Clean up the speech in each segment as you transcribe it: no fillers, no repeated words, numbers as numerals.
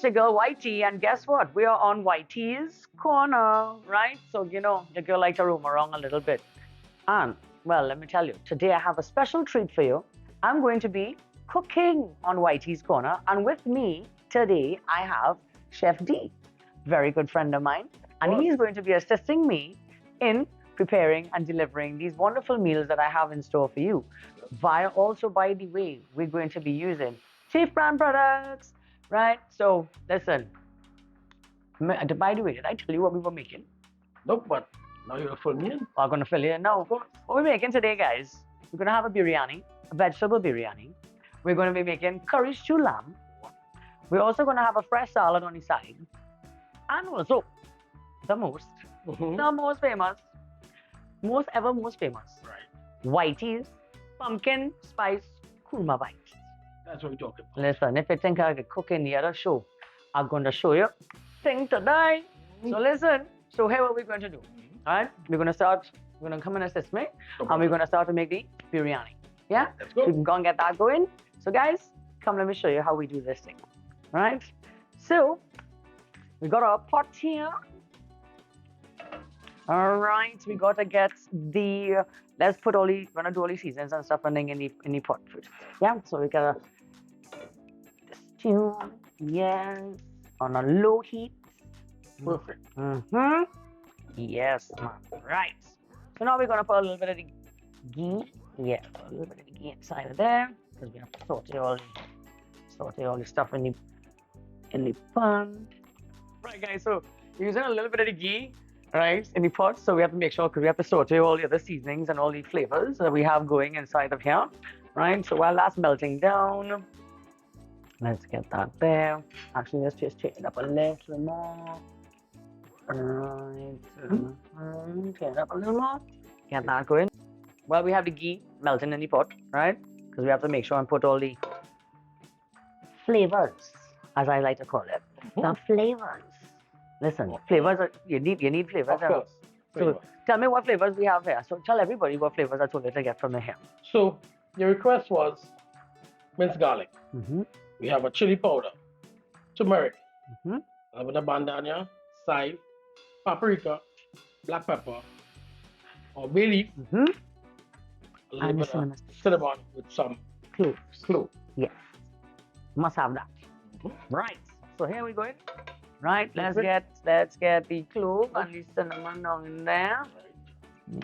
your girl Whitey, and guess what? We are on Whitey's Corner, right? So, your girl likes to roam around a little bit. And, well, let me tell you, today I have a special treat for you. I'm going to be cooking on Whitey's Corner, and with me today I have Chef D, very good friend of mine, and he's going to be assisting me in preparing and delivering these wonderful meals that I have in store for you. Also, by the way, we're going to be using Chief brand products, right? So, listen, by the way, did I tell you what we were making? Nope, but now you're full me in. I'm going to fill you in now. What we're making today, guys, we're going to have a biryani, a vegetable biryani. We're going to be making curry stew lamb. We're also going to have a fresh salad on the side. And also, the most famous, most famous, Right. Whitey's pumpkin spice kurma bites. That's what we're talking about. Listen, if you think I could cook in the other show, I'm going to show you thing today. So listen, so here what we're going to do. All right, we're going to come and assist me, and we're going to start to make the biryani. Yeah? Let's So go. we can go and get that going. So guys, come let me show you how we do this thing. All right? So, we got our pot here. All right, we got to get the, let's put we're going to do all the seasons and stuff running in the pot first. Yeah, so we got to stew, yes, on a low heat. Perfect. Mm-hmm. Yes, ma'am. Right. So now we're going to put a little bit of the ghee. Yeah, put a little bit of the ghee inside of there, because we have to saute all the stuff in the pan. Right, guys, so we're using a little bit of the ghee, right, in the pot. So we have to make sure, because we have to saute all the other seasonings and all the flavors that we have going inside of here, right? So while that's melting down, let's get that there. Actually, let's just change it up a little more. Right. Turn it up a little more. Get that going. Well, we have the ghee melting in the pot, right? Because we have to make sure and put all the flavors, as I like to call it. The flavors. Listen, flavors are, you need flavors. Of course. So tell me what flavors we have here. So tell everybody what flavors I told you to get from here. So your request was minced garlic. Mm-hmm. We have a chili powder, turmeric, Mm-hmm. a little bit of bandania, sage, paprika, black pepper, or bay leaf, Mm-hmm. a little And bit this of one is cinnamon with some cloves. clove. Yes. Must have that. Mhm. Right. So here we go. Right. Let's Perfect. get the clove and the cinnamon down in there.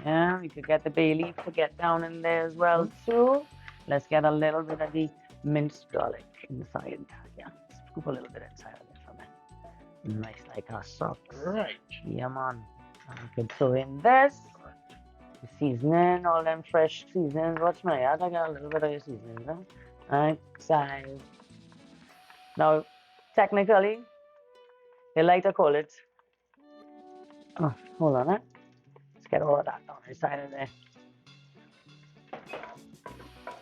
Yeah, we could get the bay leaf to get down in there as well too. Let's get a little bit of the minced garlic inside. Yeah, scoop a little bit inside of it for me. Nice like our socks. Right. Yeah, man. And we can throw in this. The seasoning, all them fresh seasonings. Watch my ass, I got a little bit of your seasonings, huh? Alright, side. Now, technically, they like to call it. Oh, hold on, Let's get all of that down inside of there.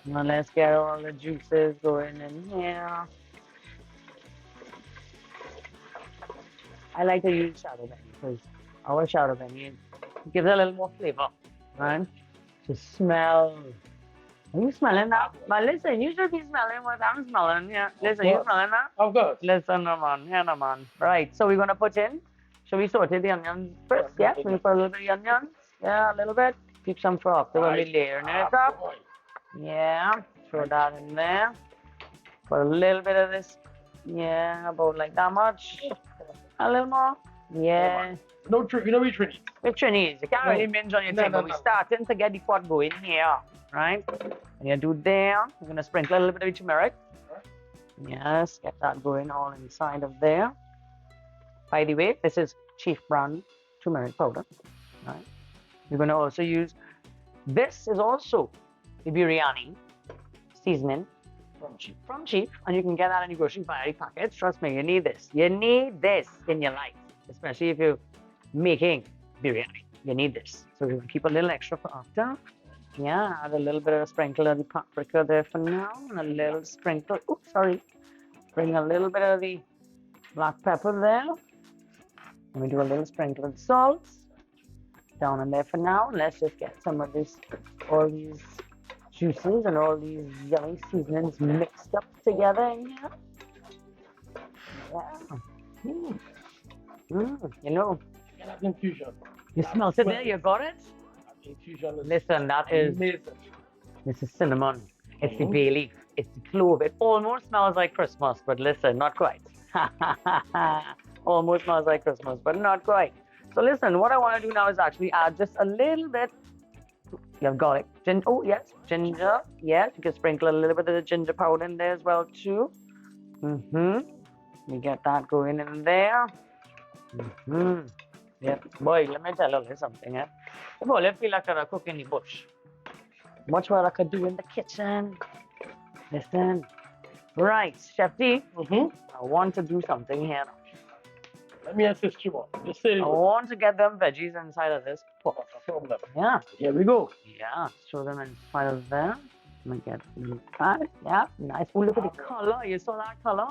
Now let's get all the juices going in here. I like to use shadow benny because our shadow benny gives a little more flavor, right? To smell. Are you smelling that? But listen, you should be smelling what I'm smelling. Yeah. Listen, you course. smelling that? Of course. Listen, no man. Yeah, no man. Right. So we're gonna put in. Should we saute the onions first? Yeah. We put a little bit of onions. Yeah, a little bit. Keep some for after when we layering it up. Boy. Yeah. Throw that in there. Put a little bit of this. Yeah, about like that much. A little more. Yeah. No, you know we Trini. With Trinidad, you can't really minge on your No, thing, no, but we're no. starting to get the pot going here, right? And you do there. We're gonna sprinkle a little bit of turmeric. Yes, get that going all inside of there. By the way, this is Chief brand turmeric powder, right? You're gonna also use. This is also the biryani seasoning from Chief, and you can get that in your grocery buy packets. Trust me, you need this. You need this in your life, especially if you're making biryani. You need this. So we're gonna keep a little extra for after. Yeah, add a little bit of a sprinkle of the paprika there for now, and a little sprinkle. Oops, sorry. Bring a little bit of the black pepper there. And we do a little sprinkle of salt down in there for now. Let's just get some of this, all these juices and all these yummy seasonings mixed up together in here. Yeah. Mm. You know, Yeah, that infusion. you That smell it smell there, you is- got it? That infusion is Listen, that is, amazing. this is cinnamon. It's the Mhm. bay leaf. It's the clove. It almost smells like Christmas, but listen, not quite. Almost smells like Christmas, but not quite. So listen, what I want to do now is actually add just a little bit. You have garlic. Oh, yes, ginger. Yes, you can sprinkle a little bit of the ginger powder in there as well, too. We get that going in there. Yeah, boy, let me tell you something. Boy, I feel like I cook in the bush. Watch what I could do in the kitchen. Listen. Right, Chef D, Mhm. I want to do something here. Let me assist you more. Just say I it. want to get them veggies inside of this pot. Not a problem. Yeah, Here we go. yeah. Throw them inside of there. Let me get that. Yeah, nice. Oh, look at the color. You saw that color?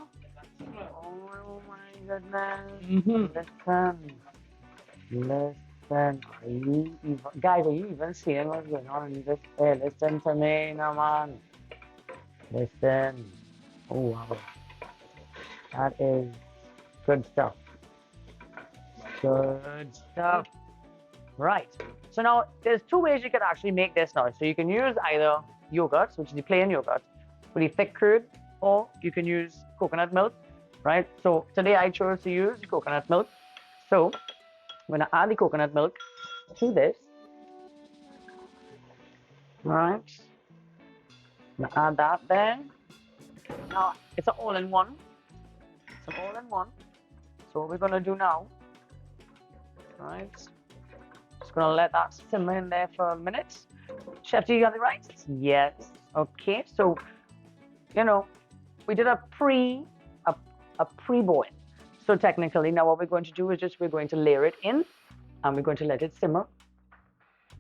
Oh my goodness. Mhm. Listen. Are you even, guys, are you even seeing what's going on in this? Hey, listen to me, no man. Listen. Oh wow. That is good stuff. Good stuff. Right. So now there's two ways you can actually make this now. So you can use either yogurt, which is the plain yogurt, with the thick curd, or you can use coconut milk, right? So today I chose to use coconut milk. So I'm gonna add the coconut milk to this. Right. I'm gonna add that there. Now it's an all-in-one. It's an all-in-one. So what we're gonna do now, right? Just gonna let that simmer in there for a minute. Chef, do you got it right? Yes. Okay. So, you know, we did a pre-boil. So technically, now what we're going to do is just we're going to layer it in, and we're going to let it simmer.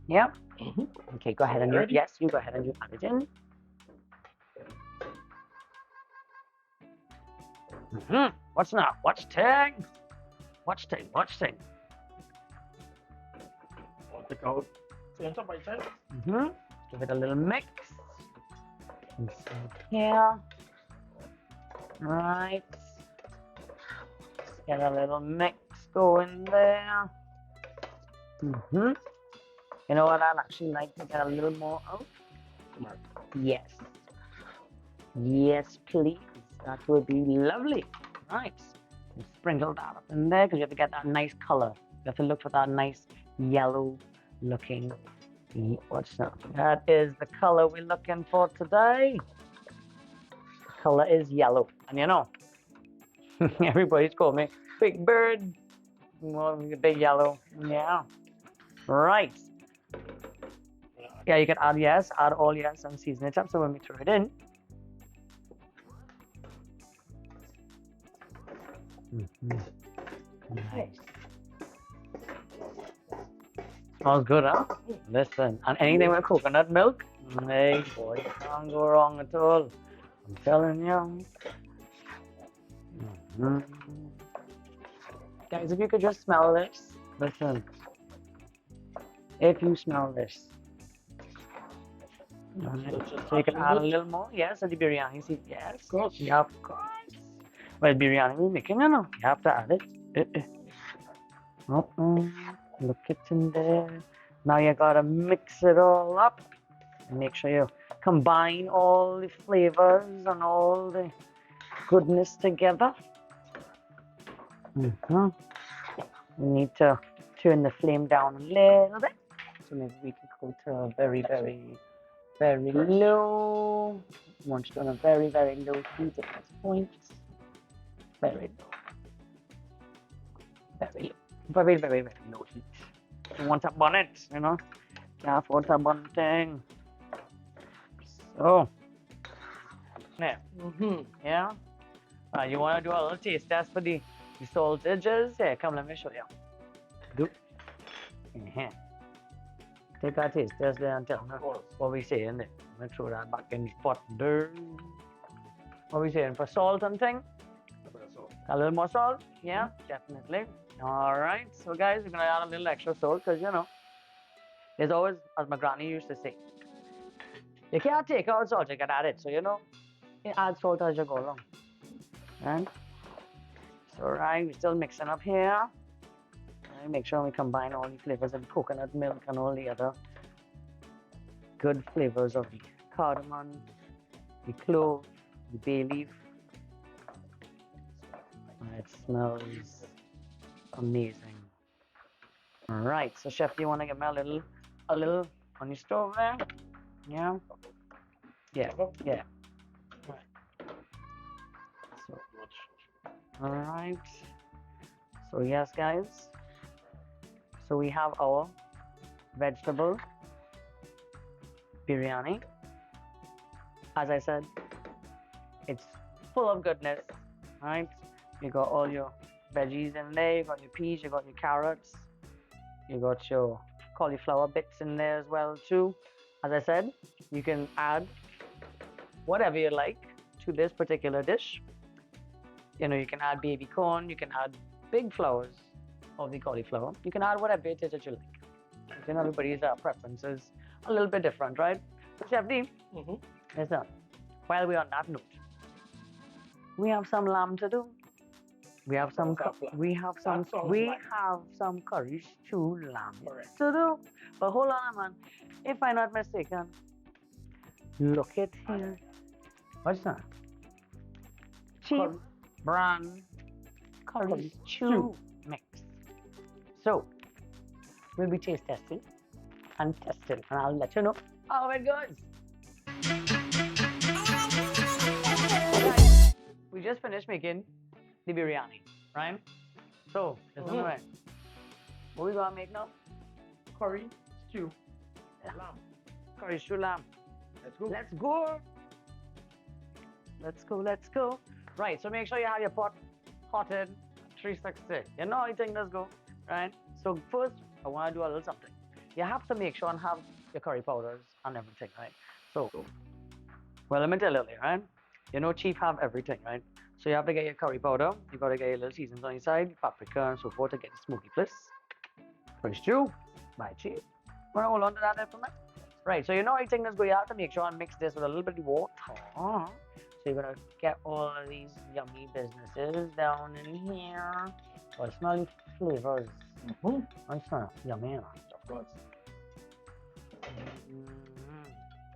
Yeah. Mhm. Okay. Go ahead and you, Ready? yes, you go ahead and you add it in. What's now? What's thing? What's thing? What's thing? I'll take out center by side. Give it a little mix. Inside here. Right. Just get a little mix going there. You know what? I'd actually like to get a little more out. Tomato. Yes. Yes, please. That would be lovely. Right. And sprinkle that up in there because you have to get that nice color. You have to look for that nice yellow looking. What's that? That is the color we're looking for today. The color is yellow. And you know, everybody's called me Big Bird. Well, big yellow. Yeah. Right. Yeah, you can add add all and season it up. So when we throw it in, nice. Smells good, huh? Listen, and anything with coconut milk, hey boy, you can't go wrong at all. I'm telling you. Guys, if you could just smell this, listen. If you smell this, so you can add a little more, yes, at the biryani seed, yes. Of course. Yeah, of course. Well, biryani we're making, you know, you have to add it. Look it in there. Now you gotta mix it all up. Make sure you combine all the flavors and all the goodness together. We need to turn the flame down a little bit. So maybe we can go to a very, very, very low. Want to on a very, very low heat at this point. Very low. Very low. Very, very, very low heat. You want to burn it, you know? Can't afford to burn thing. So, yeah. Yeah. You want to do a little taste test for the saltages? Here, come, let me show you. Do. Take our taste test there and tell me what we saying there. Let me throw that back in the pot there. What we saying for salt and thing? A little more salt? Yeah, definitely. All right. So, guys, we're going to add a little extra salt because, you know, there's always, as my granny used to say, you can't take out salt, you can add it. So, you know, you add salt as you go along. And Alright, we're still mixing up here. Alright, make sure we combine all the flavors of the coconut milk and all the other good flavors of the cardamom, the clove, the bay leaf. It smells amazing. Alright, so chef, do you want to give me a little on your stove there? Yeah? Yeah, yeah. So, alright. So yes, guys. So we have our vegetable biryani. As I said, it's full of goodness, right? You got all your veggies in there, you got your peas, you got your carrots, you got your cauliflower bits in there as well too. As I said, you can add whatever you like to this particular dish. You know, you can add baby corn, you can add big flowers of the cauliflower. You can add whatever it is that you like. You know, everybody's preferences a little bit different, right? So Chef D, listen, while we're on that note, we have some lamb to do. We have some curry stew lamb to do. But hold on, man. If I'm not mistaken, look at here. What's that? Cheap brand curry stew mix. So we'll be taste testing and testing, and I'll let you know how it goes. Guys, we just finished making the biryani, right? So, listen to me. What we gonna make now? Curry stew lamb. Curry stew lamb. Let's go. Let's go. Let's go, let's go. Right, so make sure you have your pot hotted 360. You know how things does go, right? So first, I want to do a little something. You have to make sure and have your curry powders and everything, right? So, well, let me tell you, right? You know, Chief have everything, right? So you have to get your curry powder. You got to get your little seasons on your side, paprika and so forth to get the smoky bliss. Curry stew by Chief. Want to hold on to that there for a minute? Right, so you know, I think that's good. You have to make sure and mix this with a little bit of water. So you're gonna get all of these yummy businesses down in here. Oh, it smells flavors. I smell yummy, of course.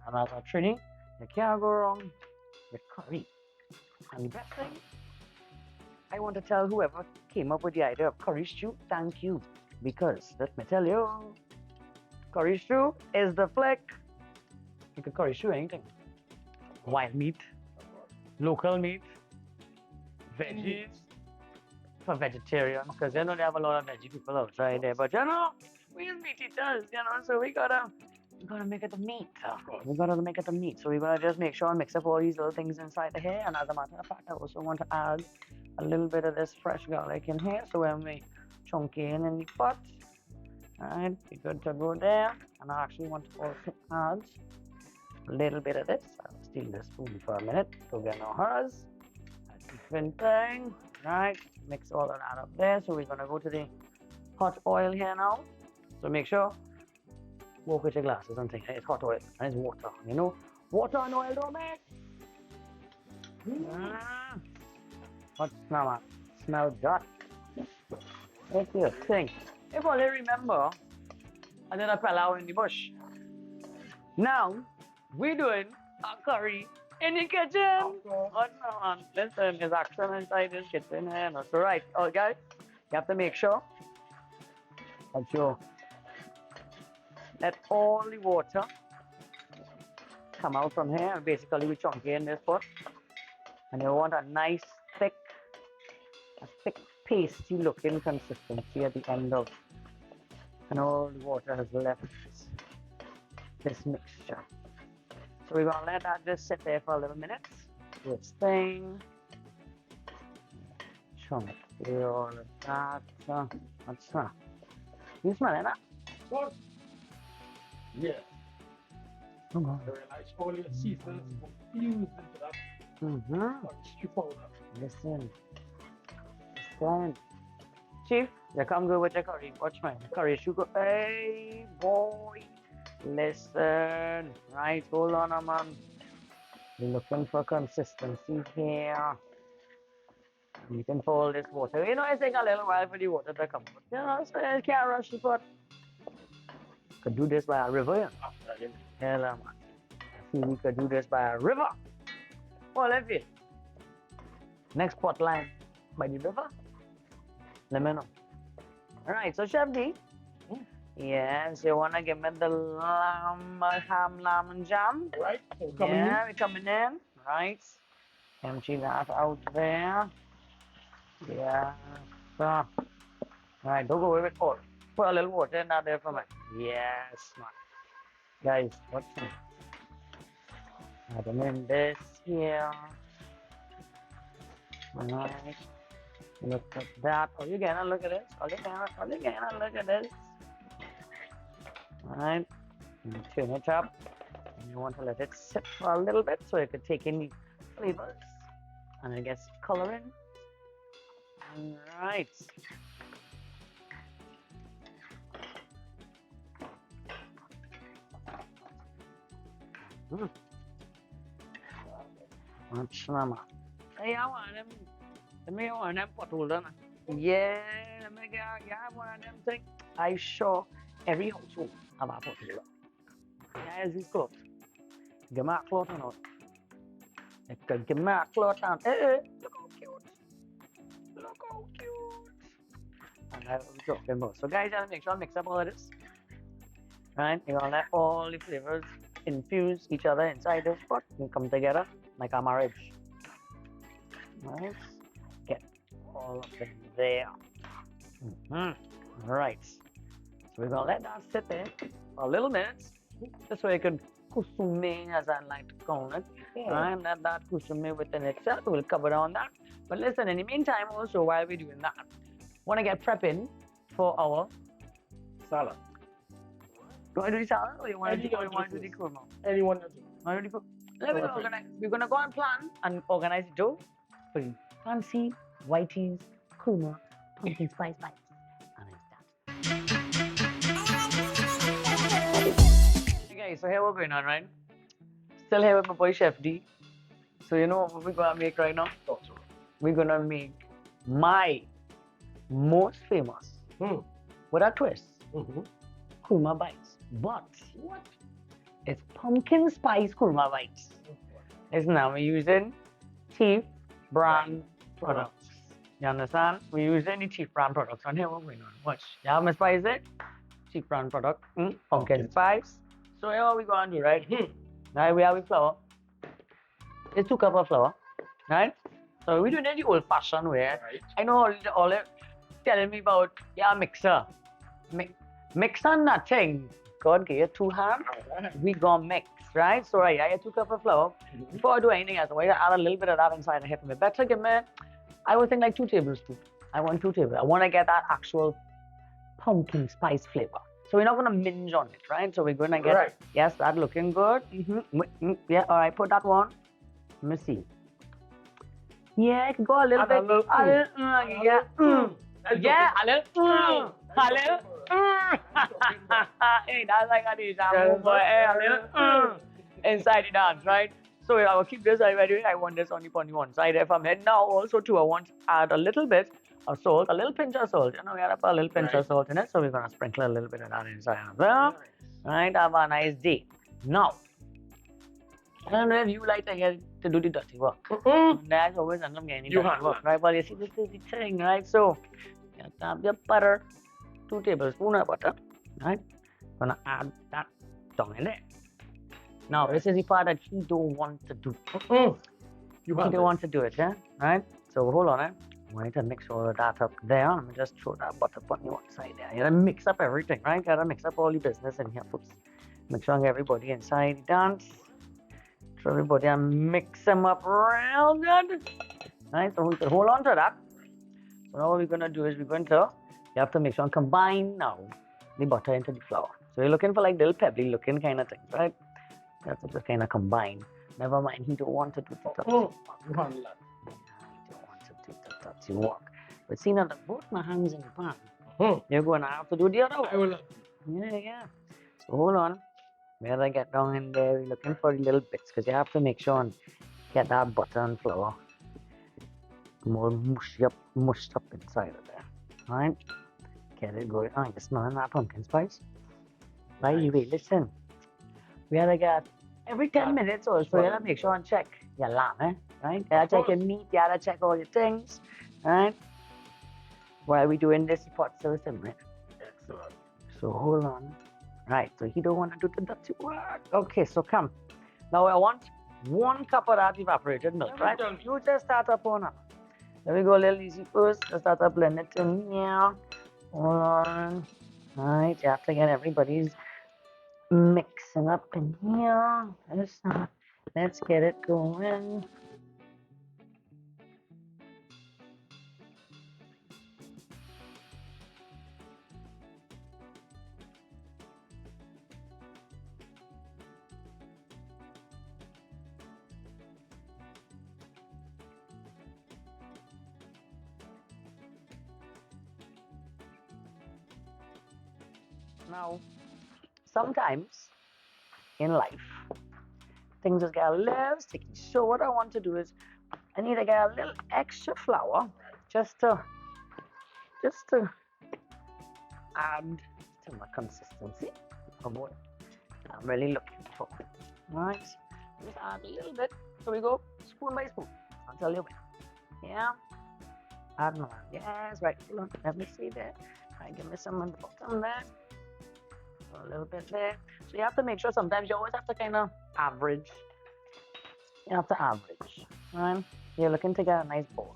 And as a Trini, you can't go wrong with curry. And the best thing, I want to tell whoever came up with the idea of curry stew, thank you. Because let me tell you, curry stew is the flick. You can curry stew anything. Wild meat, local meat, veggies for vegetarians, because you know they have a lot of veggie people outside there. But you know, we as meat eaters, you know, so we gotta make it the meat. We gotta make it the meat. So we gotta just make sure and mix up all these little things inside the here. And as a matter of fact, I also want to add a little bit of this fresh garlic in here. So when we chunk in the pot, alright, be good to go there. And I actually want to also add a little bit of this. I'll steal this spoon for a minute so we know hers. A different thing. Right, mix all of that up there. So we're gonna go to the hot oil here now. So make sure, walk with your glasses and think, hey, it's hot oil and it's water. You know, water and oil don't mix. What smell that? Smell that. What's your thing? If only remember, I did a fell out in the bush. Now, we're doing a curry in the kitchen. What on? Listen, there's action inside this kitchen here. That's right. Oh, guys, you have to make sure that you let all the water come out from here. And basically, we chunk in this pot. And you want a nice, thick, pasty looking consistency at the end of. And all the water has left this mixture. So we're gonna let that just sit there for a little minute. Do its thing. Chunk through all of that. What's that? You smell it, What? Yeah. Oh God. Very nice. All your seasons infused into that stew powder. Listen. Chief, you come good with your curry. Watch mine. Curry sugar. Hey, boy. Listen. Right, hold on, man. We're looking for consistency here. You can pour this water. You know, it takes a little while for the water to come out. You know, so you can't rush the pot. Could do this by a river. Yeah, man. See, we could do this by a river. Well, if it. Next pot line by the river. Let me know. Alright, so Chef D. Yes, you wanna give me the ham lamb and jam? Right? So coming in. Yeah, we're coming in. Right. Empty that out there. Yeah. So, right, don't go away with all. Put a little water in that there for me. Yes, man. Guys, what's this? Add them in this here. Right. Look at that. Oh, you gonna look at this? Oh, you gonna look at this? Right. And turn it up. And you want to let it sit for a little bit so it could take in the flavors. And it gets coloring. Alright. Much mama. Hey, I want them. Let me want them pot holder. Yeah, let me get one of them thing. I sure every household have a pot holder. Yeah, this cloth. Give me a cloth or not. Give me a cloth and look how cute. Look how cute. And I was talking about. So guys, I'll make sure I mix up all of this. Right? You're gonna let all the flavors infuse each other inside this pot and come together like a marriage. Right? Get all of it there. Right. So we're gonna let that sit there for a little bit. This way it can kusume, as I like to call it. Right? Let that kusume within itself. We'll cover on that. But listen, in the meantime, also while we're doing that, want to get prepping for our Salad. You want to do the salad or you want to do the kurma? Anyone that Want to do the Let me organize. We're going to go and plan and organize the dough for the fancy Whitey's kurma pumpkin spice bites. And it's that. Hey guys, so here we're going on, right? Still here with my boy Chef D. So you know what we're going to make right now? We're going to make my most famous, with a twist, kurma bites. But what? It's pumpkin spice kurma bites. It's now we're using Chief brand products. You understand? We're using the Chief brand products. And here we're going on. Watch. You have my spice it? Chief brand product. Pumpkin spice. So here what we going to do, right? Now we have the flour. It's 2 cups of flour. Right? So we're doing it the old fashioned way. Right. I know all it telling me about mixer. Mixer nothing. God gave you 2 hands. We gonna mix, right? So right, I get 2 cups of flour. Before I do anything else, I want to add a little bit of that inside and hit me. Better give me, I would think like 2 tablespoons. I want 2 tablespoons. I want to get that actual pumpkin spice flavor. So we're not gonna minge on it, right? So we're gonna get, yes, that looking good. Yeah, all right, put that one. Let me see. Yeah, it can go a little bit. Yeah, a little. Hey, that's like a deja boy. Hey, a little inside the dance, right? So I will keep this ready. I want this only on one side. If I'm heading now, also too, I want to add a little bit of salt, a little pinch of salt. You know, we have a little pinch of salt in it, so we're gonna sprinkle a little bit of that inside as well. Right? Have a nice day. Now, I don't know if you like to do the dirty work. That's always end up getting dirty work, right? But you see, this is the thing, right? So, you have your butter, 2 tablespoons of butter, right? Gonna add that down in there. Now, this is the part that he don't want to do. He don't want to do it, yeah? Right? So, hold on, I'm going to mix all of that up there. Let me just throw that butter on the one side there. You gotta mix up everything, right? You gotta mix up all the business in here first. Make sure everybody inside the dance. So everybody and mix them up real good. Right? So we can hold on to that. So now what we're gonna do is you have to make sure and combine now the butter into the flour. So you're looking for like little pebbly looking kind of things, right? You have to just kind of combine. Never mind, he don't want to do the dirty work. He don't want to do the dirty work. But see now that both my hands in the pan, you're gonna have to do the other one. Yeah. So hold on. Where I get down in there, we're looking for the little bits because you have to make sure and get that butter and flour more mushed up inside of there. Right? Get it going. Oh, you're smelling that pumpkin spice? By the way, Nice. listen. We gotta get every 10 minutes or so, you gotta make sure and check your lamb, eh? Right? You gotta check your course. meat, you gotta check all your things. Right? While we doing this pot so simmering. Excellent. So hold on. Right, so he don't want to do the dirty work. Okay, so come. Now I want 1 cup of that evaporated milk, right? Tell me. You just start up on up. Let me go a little easy first. Just start to blend it in here. Hold on. Right, you have to get everybody's mixing up in here. Let's get it going. Now, sometimes in life, things just get a little sticky. So what I want to do is I need to get a little extra flour just to add to my consistency of what I'm really looking for. Right? Just add a little bit. So we go spoon by spoon. I'll tell you when. Yeah. Add more. Yes, right. Hold on. Let me see there. Right, give me some on the bottom there. A little bit there. So you have to make sure sometimes you always have to kind of average. You have to average. Right? You're looking to get a nice bowl.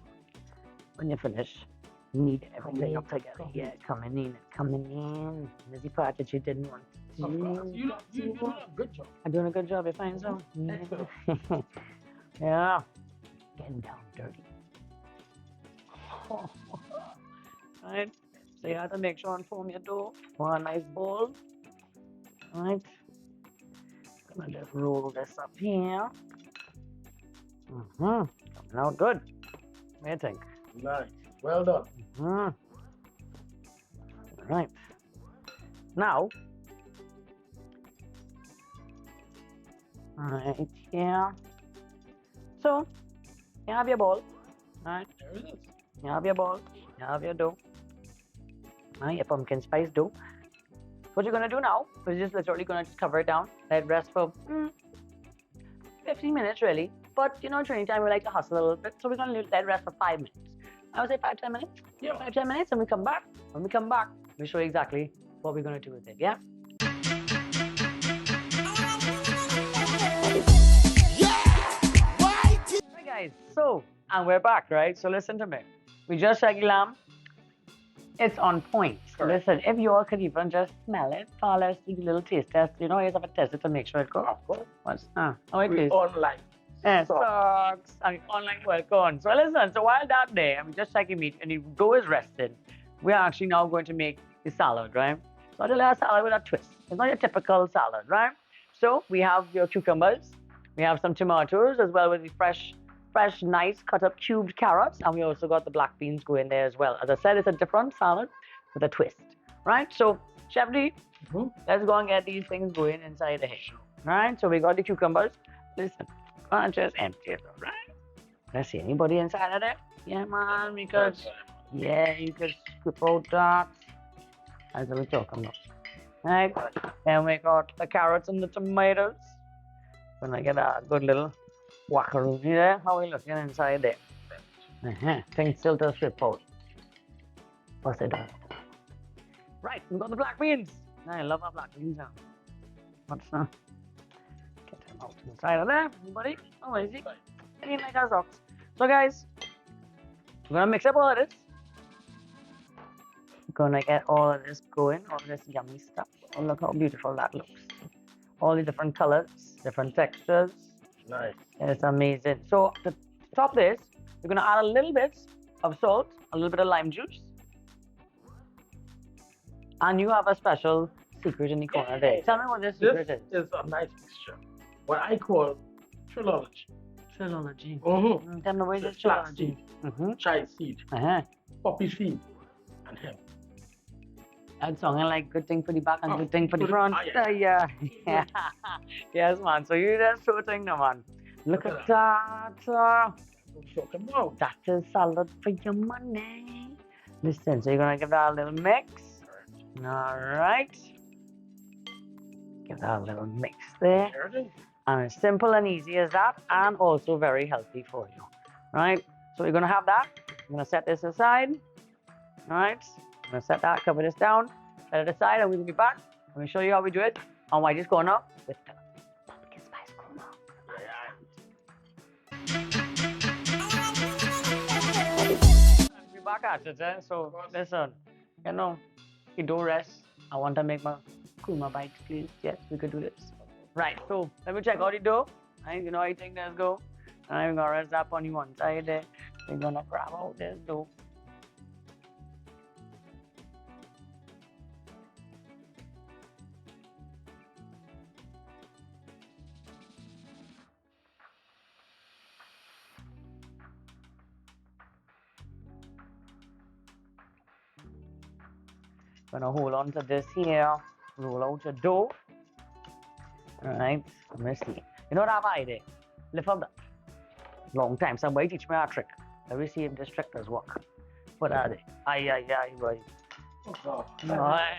When you finish, you need everything up together. Yeah, coming in. There's the part that you didn't want to Of course. do. You doing a good job. I'm doing a good job, you find so? Excellent. Yeah. Getting down dirty. Right? So you have to make sure and form your dough for a nice bowl. Right? Gonna just roll this up here. Coming out good. What do you think? Nice. Well done. Right. Now, right here. So, you have your bowl. Right? There it is. You have your bowl. You have your dough. Right? Your pumpkin spice dough. What you're gonna do now is just literally gonna just cover it down, let it rest for 15 minutes really. But you know, training time we like to hustle a little bit, so we're gonna let it rest for 5 minutes. I would say 5-10 minutes. Yeah. 5-10 minutes, and we come back. When we come back, we show you exactly what we're gonna do with it. Yeah. Right, guys. So, and we're back, right? So listen to me. We just shaggy lamb. It's on point. Correct. Listen, if you all could even just smell it, let's do a little taste test. You know, you just have to test it to make sure it goes. Of course. Oh, it We is. online. Socks. I mean, online work on. So listen, so while that day, I'm just checking meat and the dough is rested, we are actually now going to make the salad, right? So the little salad with a twist. It's not your typical salad, right? So we have your cucumbers, we have some tomatoes as well with the fresh, nice cut up cubed carrots, and we also got the black beans going there as well. As I said, it's a different salad with a twist, right? So Chef D, let's go and get these things going inside the dish, right? So we got the cucumbers. Listen. Can't just empty it, right? Let's see anybody inside of there. Yeah, man, because yeah, you could scoop out that. That's what we're talking about. Right, then we got the carrots and the tomatoes. Gonna get a good little wackaroonie there. How are we looking inside there? Things still to strip out. What's it done? Right, we got the black beans. I love our black beans now. What's that? Get them out inside of there, everybody. Oh, is he? He like our socks. So guys, we're gonna mix up all of this. Gonna get all of this going, all this yummy stuff. Oh, look how beautiful that looks. All the different colors, different textures. Nice. It's amazing. So to top this, we're gonna add a little bit of salt, a little bit of lime juice. And you have a special secret in the corner there. Tell me what this secret is. This is a nice mixture. What I call trilogy. Trilogy. Mm-hmm. Tell me what is this Flax trilogy? seed, chai seed, poppy seed, and hemp. That's sounding like good thing for the back and Oh, good thing for the good. front. Ah, yeah. Yeah. Yes, man. So you just shooting, no, man. Look Look at at that. talking about. That is salad for your money. Listen, so you're gonna give that a little mix. Alright. Give that a little mix there. There it is. And it's simple and easy as that, and also very healthy for you. Right? So you're gonna have that. I'm gonna set this aside. Alright. I'm gonna set that, cover this down, set it aside, and we'll be back. Let me show you how we do it on Whitey's Corner with the pumpkin spice korma. We're back at it, eh? So listen, you know, you don't rest. I want to make my korma bites, please. Yes, we could do this. Right, so let me check how you do. Right, you know how you think this go. And I'm gonna rest up on you one side there. We're gonna grab out this dough. Gonna hold on to this here, roll out your dough. Alright, let me see. You know that idea? Lift up that. Long time. Somebody teach me a trick. Let me see if this trick does work. What are they? Aye, boy. Why?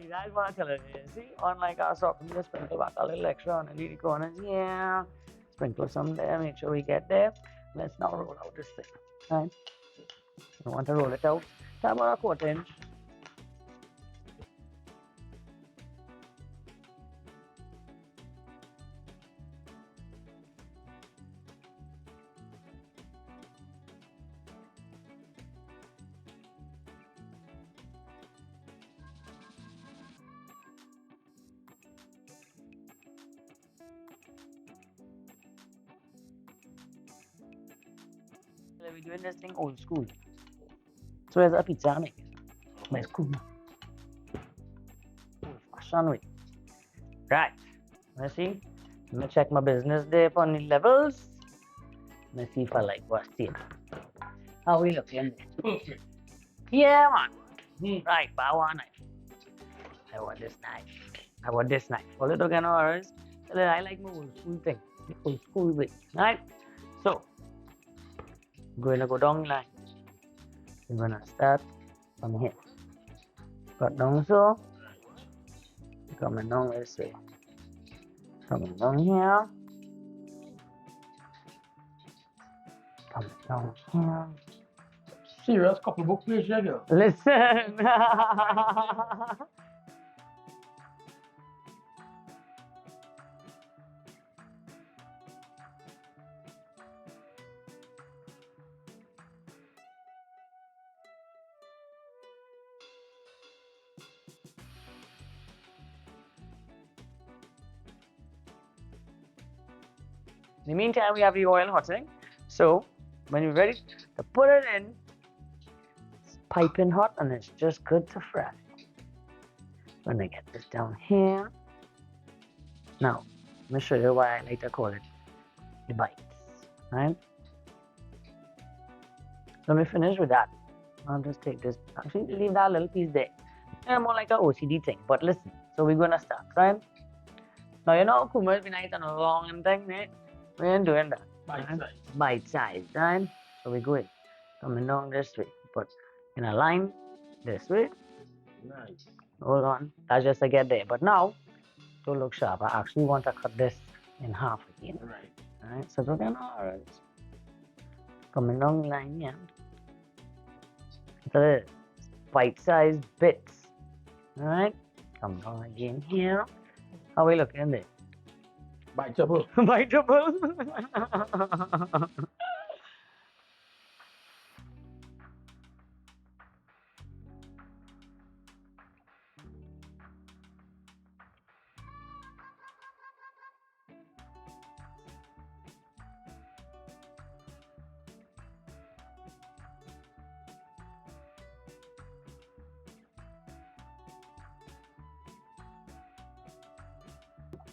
That's what I'm telling you. See, unlike our sock, we just sprinkle back a little extra on the corners. Yeah. Sprinkle some there, make sure we get there. Let's now roll out this thing. Right? You want to roll it out. Try about a 1/4 inch. We're doing this thing old school. So there's a pizza I make. But it's cool now. Old fashioned way. Right. Let's see. Let me check my business there on the levels. Let's see if I like what's here. How we looking? Perfect. Yeah, man. Right, but I want a knife. I want this knife. I want this knife. All it again is I like my old school thing. The old school way. Right? So I'm going to go down the line. I'm going to start from here. Cut down so. Coming down this way. Coming down here. Coming down here. Serious couple book page here, girl. Listen. In the meantime, we have the oil hotting. So when you're ready to put it in, it's piping hot and it's just good to fry. When I get this down here. Now, let me show you why I like to call it the bites. Right? Let me finish with that. I'll just take this. Actually, leave that little piece there. Yeah, more like an OCD thing. But listen, so we're gonna start, right? Now you know korma be nice and long and thing, right? We ain't doing that. Bite size, right? So we go in. Coming down this way. But in a line this way. Nice. Hold on. That's just to get there. But now, to look sharp, I actually want to cut this in half again. Right. Alright, so we're gonna coming down the line here. The bite-sized bits. Alright, come down again here. How are we looking there? Biteable. Biteable.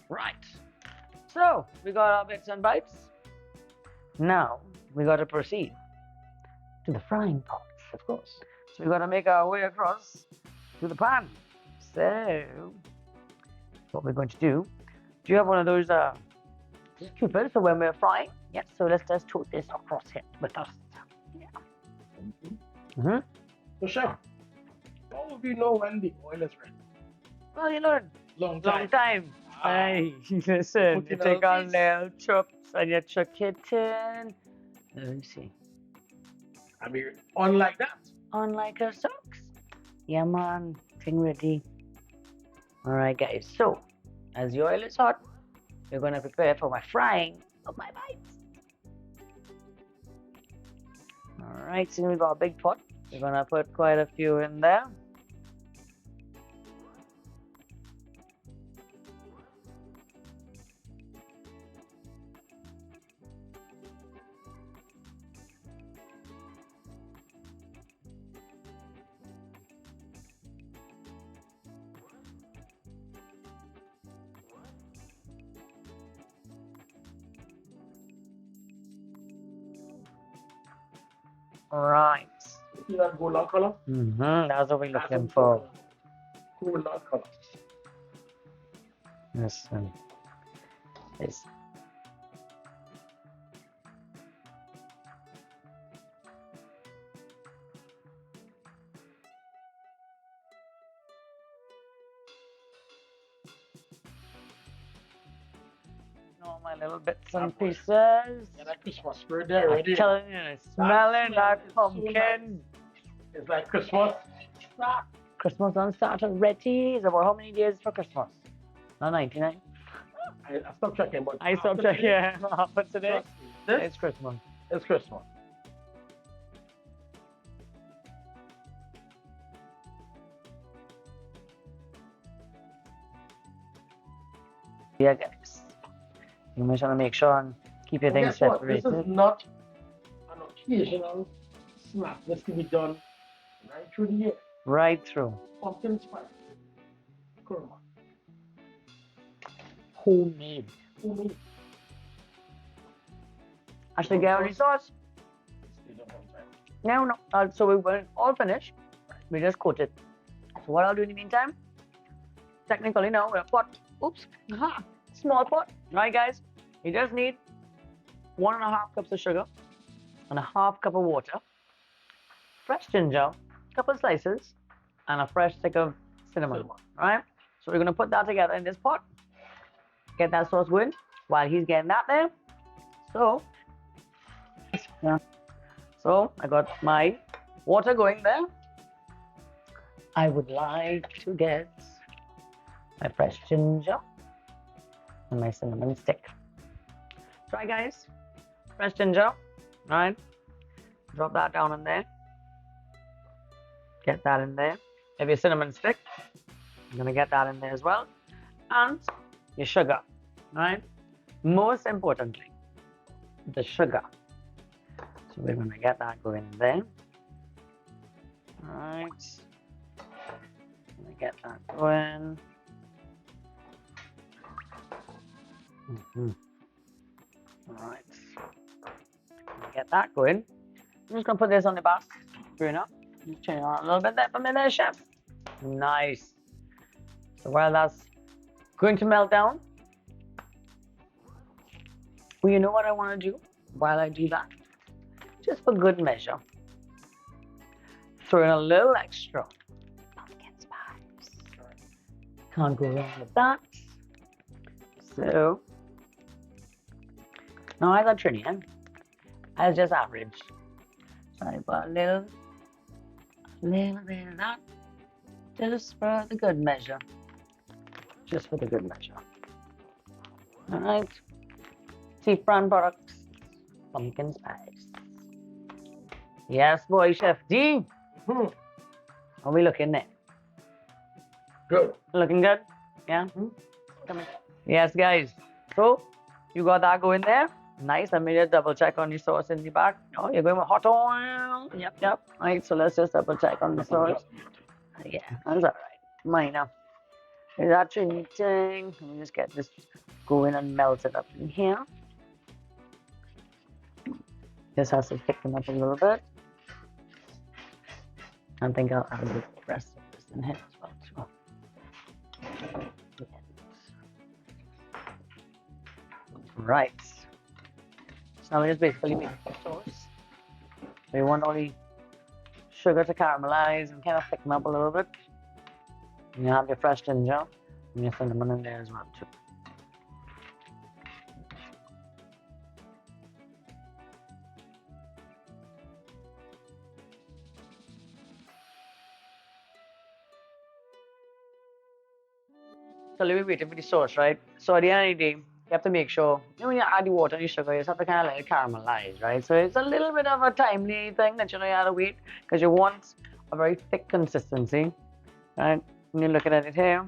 Right. So we got our bits and bites. Now we got to proceed to the frying pot, of course. So we got to make our way across to the pan. So what we're going to do? Do you have one of those stupid. So when we're frying, yes. So let's just toot this across here with us. Yeah. Mm-hmm. So, chef, how will we know when the oil is ready? Well, you learn. Long time. Long time. Ah. Hey, listen. Put You in a take little on piece. little chops and you chuck it in. Let me see. I mean, on like that. On like a socks. Yeah, man. Thing ready. All right, guys. So, as the oil is hot, we're gonna prepare for my frying of my bites. All right. So we got a big pot. We're gonna put quite a few in there. Right. See that golden color? Mm-hmm. That's what we're That's looking for. Golden color. Listen. Yes. All my little bits and pieces. Yeah, that Christmas spirit there I'm already. telling you, it's smelling smell that is so pumpkin. It's like Christmas. Start. Christmas done start already. It's about how many days for Christmas? Not 99. I stopped checking, but I stopped after checking. today, But today, trust me, this it's Christmas. is Christmas. Yeah, guys. You just want to make sure and keep your And things guess what? This separated. is not an occasional snack. This can be done right through the year. Right through. Pumpkin spice. Kurma. Homemade. Homemade. Actually, get any sauce? Stay there one time. No. So we were all finished. We just coat it. So what I'll do in the meantime, technically now we're a pot. Oops. Aha. Small pot. Right, guys? You just need 1.5 cups of sugar and 1/2 cup of water, fresh ginger, couple slices, and a fresh stick of cinnamon. Right? So we're gonna put that together in this pot. Get that sauce going while he's getting that there. So, yeah. So I got my water going there. I would like to get my fresh ginger and my cinnamon stick. Try, guys. Fresh ginger, right? Drop that down in there. Get that in there. Have your cinnamon stick. I'm gonna get that in there as well. And your sugar, right? Most importantly, the sugar. So we're gonna get that going in there. All right. Gonna get that going. All right. Get that going. I'm just gonna put this on the back. Fair enough. Just turn it on a little bit there for me there, chef. Nice. So while that's going to melt down, well, you know what I want to do while I do that? Just for good measure, throw in a little extra pumpkin spice. Can't go wrong with that. So now I got Trinidad. I was just average. So I put a little bit of that, just for the good measure. Just for the good measure. All right. Seafront products, pumpkin spice. Yes, boy, Chef D. Hmm. How are we looking there? Good. Looking good? Yeah? Come in. Yes, guys. So, you got that going there. Nice. I made a double check on the sauce in the back. Oh, you're going with hot oil. Yep. Right, so let's just double check on the sauce. Yeah, that's all right. Minor. Is that thing? Let me just get this going and melt it up in here. This has to thicken up a little bit. I think I'll add the rest of this in here as well. So. Right. So now we're just basically making the sauce. So you want all the sugar to caramelize and kind of thicken up a little bit. And you have your fresh ginger and your cinnamon in there as well too. So we're waiting for the sauce, right? So at the end of the day, you have to make sure, when you add the water and the sugar, you just have to kind of let it caramelize, right? So it's a little bit of a timely thing that you have to wait because you want a very thick consistency, right? When you're looking at it here,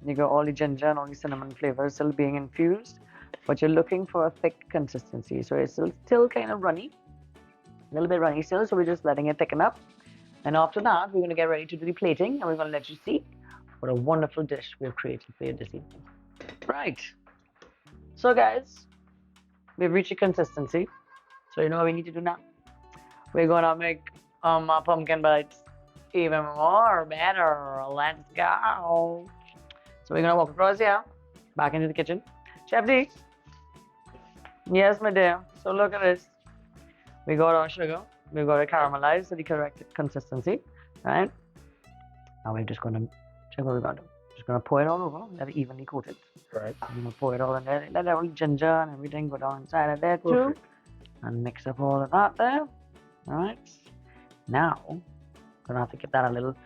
you got all the ginger and all the cinnamon flavors still being infused, but you're looking for a thick consistency. So it's still kind of runny, a little bit runny still, so we're just letting it thicken up. And after that, we're going to get ready to do the plating and we're going to let you see what a wonderful dish we've created for you this evening. Right. So guys, we've reached a consistency. So you know what we need to do now? We're gonna make our pumpkin bites even more better. Let's go. So we're gonna walk across here, back into the kitchen. Chef D. Yes, my dear. So look at this. We got our sugar. We got it caramelized to the correct consistency, right? Now we're just gonna check what we're gonna do. Just gonna pour it all over, let it evenly coat it. Right. I'm gonna pour it all in there, let all the ginger and everything go down inside of there too. Perfect. And mix up all of that there. Alright. Now, gonna have to give that a little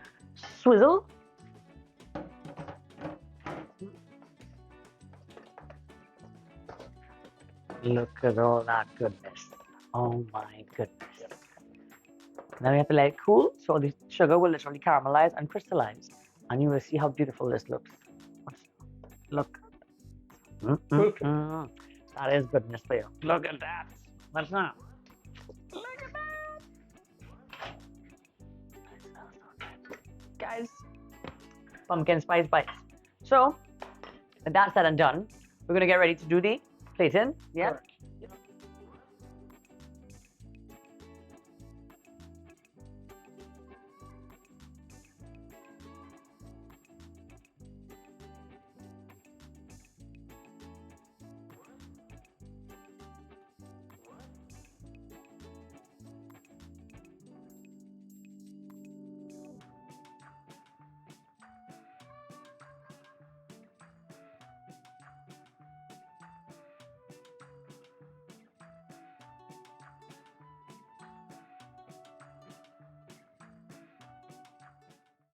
swizzle. Look at all that goodness. Oh my goodness. Now we have to let it cool so the sugar will literally caramelize and crystallize. And you will see how beautiful this looks. Look. Perfect. That is goodness for you. Look at that. What's that? Look at that. Guys, pumpkin spice bites. So, with that said and done, we're going to get ready to do the plating. Yeah? Correct.